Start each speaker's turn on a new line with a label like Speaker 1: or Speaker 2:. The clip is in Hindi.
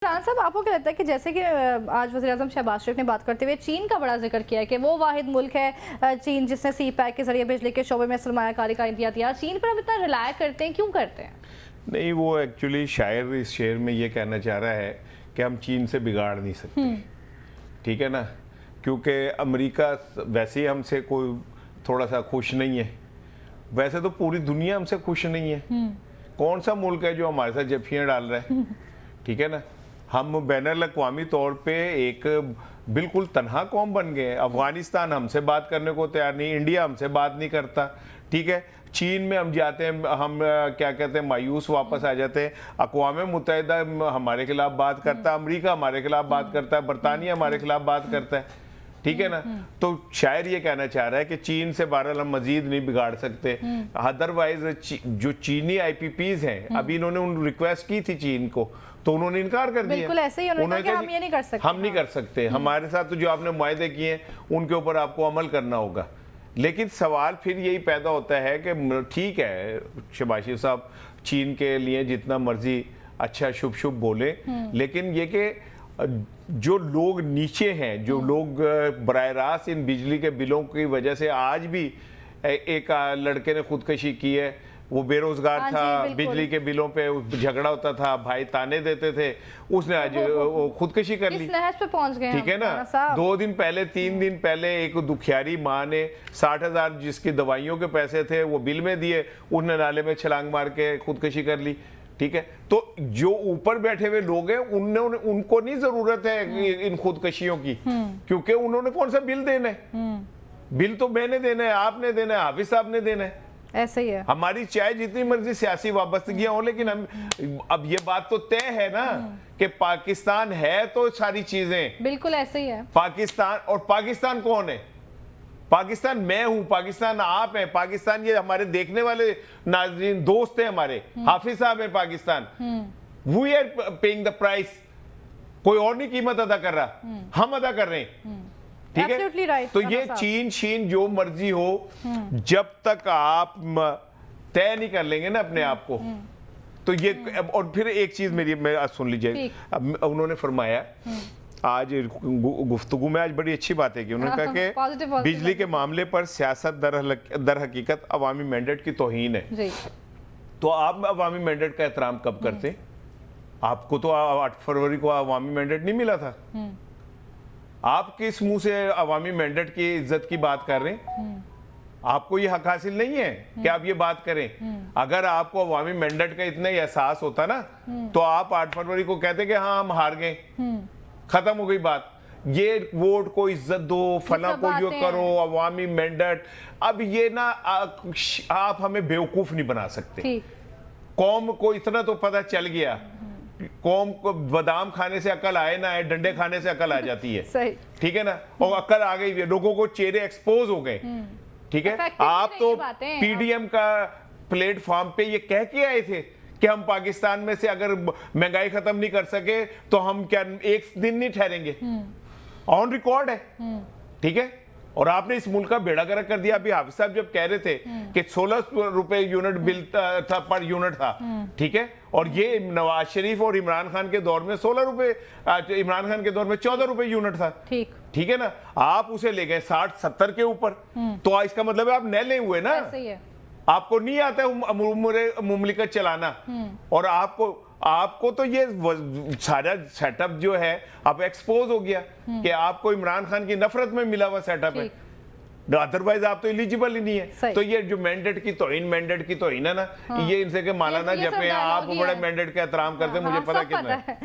Speaker 1: राना साहब, आपको क्या लगता है कि जैसे कि आज वज़ीर-ए-आज़म शहबाज शरीफ ने बात करते हुए चीन का बड़ा जिक्र किया है कि वो वाहिद मुल्क है चीन जिसने CPEC के जरिए बिजली के शोबे में सरमायाकारी का इंतजाम किया। चीन पर हम इतना रिलाय करते हैं, क्यों करते हैं?
Speaker 2: नहीं, वो एक्चुअली शायर इस शेर में ये कहना चाह रहा है कि हम चीन से बिगाड़ नहीं सकते, ठीक है ना, क्योंकि अमेरिका वैसे ही हमसे कोई थोड़ा सा खुश नहीं है, वैसे तो पूरी दुनिया हमसे खुश नहीं है। कौन सा मुल्क है जो हमारे साथ जफियाँ डाल रहा है, ठीक है ना। हम बैनुल-अक़वामी तौर पे एक बिल्कुल तन्हा कौम बन गए। अफगानिस्तान हमसे बात करने को तैयार नहीं, इंडिया हमसे बात नहीं करता, ठीक है। चीन में हम जाते हैं, हम क्या कहते हैं, मायूस वापस आ जाते हैं। अक़वाम मुत्तहिदा हमारे खिलाफ बात करता है, अमेरिका हमारे खिलाफ बात करता है, बरतानिया हमारे खिलाफ बात करता है, ठीक है ना। तो शायर ये कहना चाह रहा है कि चीन से बहरहाल हम मजीद नहीं बिगाड़ सकते। अदरवाइज जो चीनी IPPs हैं, अभी इन्होंने रिक्वेस्ट की थी चीन को, तो उन्होंने इनकार कर दिया।
Speaker 1: बिल्कुल ऐसे ही उन्होंने कहा कि हम ये नहीं कर सकते,
Speaker 2: हम नहीं कर सकते, हमारे साथ तो जो आपने मुआहदे किए हैं उनके ऊपर आपको अमल करना होगा। लेकिन सवाल फिर यही पैदा होता है कि ठीक है शहबाज शरीफ साहब चीन के लिए जितना मर्जी अच्छा शुभ शुभ बोले, लेकिन ये कि जो लोग नीचे हैं, जो लोग बराह रास्त इन बिजली के बिलों की वजह से आज भी एक लड़के ने खुदकशी की है, वो बेरोजगार था, बिजली के बिलों पे झगड़ा होता था, भाई ताने देते थे, उसने आज खुदकशी कर ली,
Speaker 1: पे पहुंच गए,
Speaker 2: ठीक है ना। 2 दिन पहले 3 दिन पहले एक दुखियारी माँ ने 60,000 जिसकी दवाइयों के पैसे थे वो बिल में दिए, उसने नाले में छलांग मार के खुदकशी कर ली, ठीक है। तो जो ऊपर बैठे हुए लोग हैं उनको नहीं जरूरत है इन खुदकशियों की, क्योंकि उन्होंने कौन सा बिल देना है, बिल तो मैंने देना है, आपने देना है, हाफिज साहब ने देना है,
Speaker 1: ऐसे ही है।
Speaker 2: हमारी चाहे जितनी मर्जी सियासी वाबस्तगियां हो, लेकिन हम अब ये बात तो तय है ना कि पाकिस्तान है तो सारी चीजें
Speaker 1: बिल्कुल ऐसे ही है।
Speaker 2: पाकिस्तान, और पाकिस्तान कौन है? पाकिस्तान मैं हूं, पाकिस्तान आप हैं, पाकिस्तान ये हमारे देखने वाले नाज़रीन दोस्त हैं हमारे, हाफिज साहब हैं Pakistan, we are paying the price, कोई और नहीं कीमत अदा कर रहा, हम अदा कर रहे हैं, ठीक है।
Speaker 1: right,
Speaker 2: तो ये चीन शीन जो मर्जी हो, जब तक आप तय नहीं कर लेंगे ना अपने आप को, तो ये और फिर एक चीज मेरी सुन लीजिए, उन्होंने फरमाया आज गुफ्तगू में आज बड़ी अच्छी बात है कि उन्होंने कहा कि बिजली के मामले पर सियासत दर हकीकत अवामी मैंडेट की तौहीन है। तो आप अवामी मैंडेट का एहतराम कब करते? आपको तो 8 फरवरी को अवामी मैंडेट नहीं मिला था, आप किस मुंह से अवामी मैंडेट की इज्जत की बात कर रहे हैं? आपको ये हक हासिल नहीं है कि आप ये बात करें। अगर आपको अवामी मैंडेट का इतना ही एहसास होता ना, तो आप 8 फरवरी को कहते कि हाँ हम हार गए, खत्म हो गई बात। ये वोट को इज्जत दो, फला को ये करो, अवामी मैंडेट, अब ये ना आप हमें बेवकूफ नहीं बना सकते। कौम को इतना तो पता चल गया, कौम को बादाम खाने से अकल आए ना आए, डंडे खाने से अकल आ जाती है, सही, ठीक है ना। और अकल आ गई, लोगों को चेहरे एक्सपोज हो गए, ठीक है। आप तो PDM का प्लेटफॉर्म पे ये कह के आए थे कि हम पाकिस्तान में से अगर महंगाई खत्म नहीं कर सके तो हम क्या एक दिन नहीं ठहरेंगे, ऑन रिकॉर्ड है, ठीक है। और आपने इस मुल्क का बेड़ा गर्क कर दिया। अभी हाफिज साहब जब कह रहे थे कि 16 रुपए यूनिट बिल था पर यूनिट था, ठीक है, और ये नवाज शरीफ और इमरान खान के दौर में 16 रुपए, इमरान खान के दौर में 14 रुपए यूनिट था, ठीक है ना। आप उसे ले गए 60-70 के ऊपर, तो इसका मतलब है आप नए हुए ना, आपको नहीं आता मुमलिकत चलाना, और आपको तो ये सारा सेटअप जो है अब एक्सपोज हो गया कि आपको इमरान खान की नफरत में मिला हुआ सेटअप है, अदरवाइज आप तो एलिजिबल ही नहीं है। तो ये जो मैंडेट की तौहीन है ना, ये इनसे के माला ना जपे, आप बड़े मैंडेट का एहतराम करते हैं, मुझे पता कितना है।